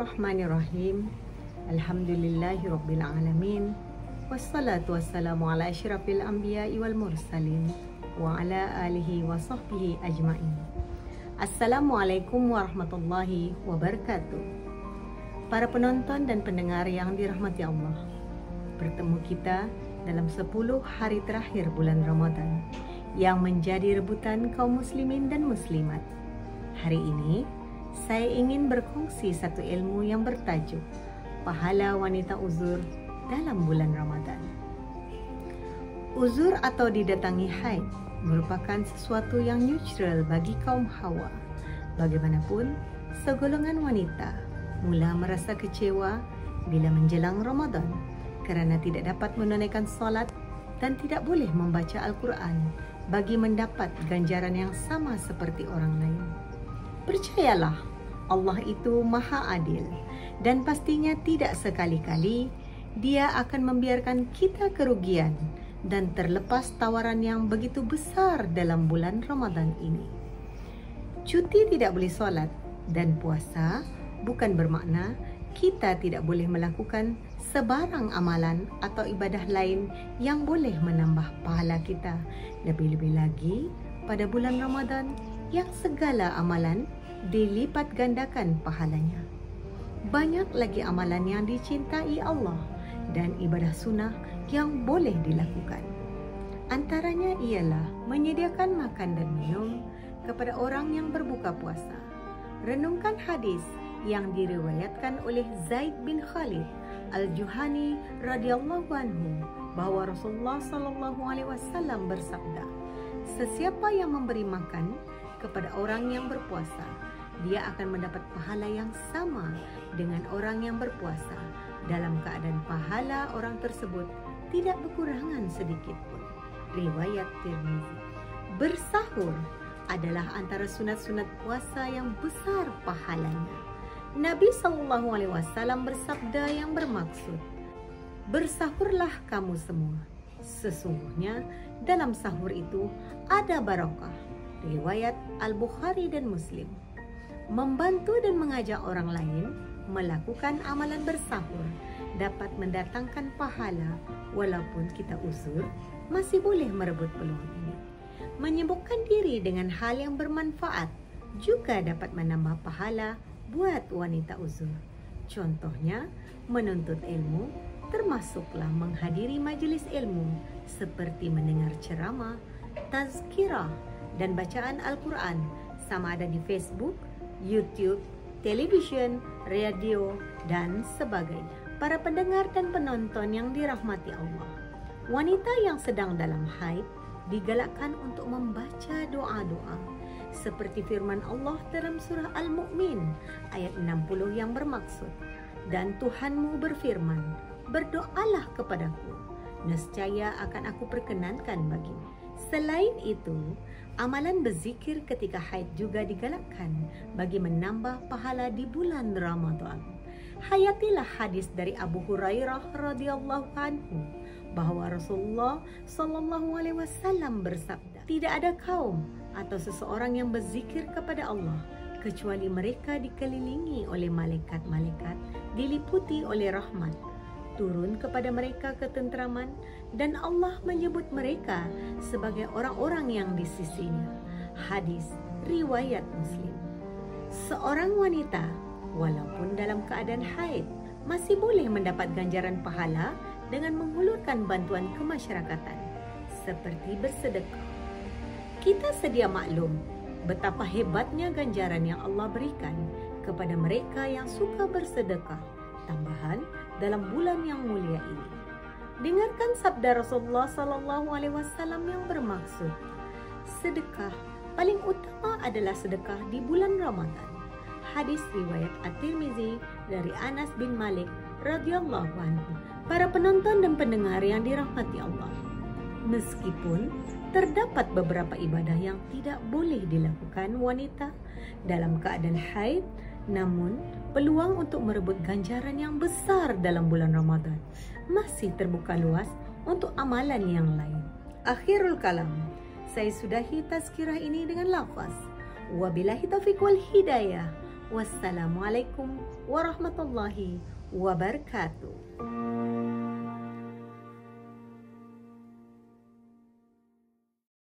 Bismillahirrahmanirrahim. Alhamdulillahirabbil alamin. Wassalatu wassalamu ala asyrafil anbiya'i wal mursalin wa ala alihi wa sahbihi ajmain. Assalamualaikum warahmatullahi wabarakatuh. Para penonton dan pendengar yang dirahmati Allah, bertemu kita dalam 10 hari terakhir bulan Ramadan yang menjadi rebutan kaum muslimin dan muslimat. Hari ini saya ingin berkongsi satu ilmu yang bertajuk Pahala Wanita Uzur dalam bulan Ramadan. Uzur atau didatangi haid merupakan sesuatu yang neutral bagi kaum hawa. Bagaimanapun, segolongan wanita mula merasa kecewa bila menjelang Ramadan kerana tidak dapat menunaikan solat dan tidak boleh membaca Al-Quran bagi mendapat ganjaran yang sama seperti orang lain. Percayalah, Allah itu maha adil dan pastinya tidak sekali-kali Dia akan membiarkan kita kerugian dan terlepas tawaran yang begitu besar dalam bulan Ramadan ini. Cuti tidak boleh solat dan puasa bukan bermakna kita tidak boleh melakukan sebarang amalan atau ibadah lain yang boleh menambah pahala kita. Lebih-lebih lagi pada bulan Ramadan yang segala amalan dilipat gandakan pahalanya. Banyak lagi amalan yang dicintai Allah dan ibadah sunnah yang boleh dilakukan. Antaranya ialah menyediakan makan dan minum kepada orang yang berbuka puasa. Renungkan hadis yang diriwayatkan oleh Zaid bin Khalid Al-Juhani radhiyallahu anhu bahawa Rasulullah sallallahu alaihi wasallam bersabda, "Sesiapa yang memberi makan kepada orang yang berpuasa, dia akan mendapat pahala yang sama dengan orang yang berpuasa dalam keadaan pahala orang tersebut tidak berkurangan sedikit pun." Riwayat Tirmizi. Bersahur adalah antara sunat-sunat puasa yang besar pahalanya. Nabi SAW bersabda yang bermaksud, "Bersahurlah kamu semua. Sesungguhnya dalam sahur itu ada barakah." Riwayat Al-Bukhari dan Muslim. Membantu dan mengajak orang lain melakukan amalan bersahur dapat mendatangkan pahala walaupun kita uzur, masih boleh merebut peluang ini. Menyibukkan diri dengan hal yang bermanfaat juga dapat menambah pahala buat wanita uzur. Contohnya, menuntut ilmu termasuklah menghadiri majelis ilmu seperti mendengar ceramah, tazkirah dan bacaan Al-Quran, sama ada di Facebook, YouTube, televisyen, radio dan sebagainya. Para pendengar dan penonton yang dirahmati Allah, wanita yang sedang dalam haid digalakkan untuk membaca doa-doa seperti firman Allah dalam surah Al-Mu'min ayat 60 yang bermaksud, "Dan Tuhanmu berfirman, berdoalah kepadaku, nescaya akan aku perkenankan bagimu." Selain itu, amalan berzikir ketika haid juga digalakkan bagi menambah pahala di bulan Ramadan. Hayatilah hadis dari Abu Hurairah radhiyallahu anhu bahwa Rasulullah sallallahu alaihi wasallam bersabda, "Tidak ada kaum atau seseorang yang berzikir kepada Allah kecuali mereka dikelilingi oleh malaikat-malaikat, diliputi oleh rahmat, turun kepada mereka ketenteraman, dan Allah menyebut mereka sebagai orang-orang yang di sisinya." Hadis riwayat Muslim. Seorang wanita walaupun dalam keadaan haid masih boleh mendapat ganjaran pahala dengan mengulurkan bantuan kemasyarakatan seperti bersedekah. Kita sedia maklum betapa hebatnya ganjaran yang Allah berikan kepada mereka yang suka bersedekah, tambahan dalam bulan yang mulia ini. Dengarkan sabda Rasulullah sallallahu alaihi wasallam yang bermaksud, sedekah paling utama adalah sedekah di bulan Ramadan. Hadis riwayat At-Tirmizi dari Anas bin Malik radhiyallahu anhu. Para penonton dan pendengar yang dirahmati Allah, meskipun terdapat beberapa ibadah yang tidak boleh dilakukan wanita dalam keadaan haid, namun peluang untuk merebut ganjaran yang besar dalam bulan Ramadan masih terbuka luas untuk amalan yang lain. Akhirul kalam, saya sudahi tazkirah ini dengan lafaz, wabillahi taufiq wal hidayah. Wassalamualaikum warahmatullahi wabarakatuh.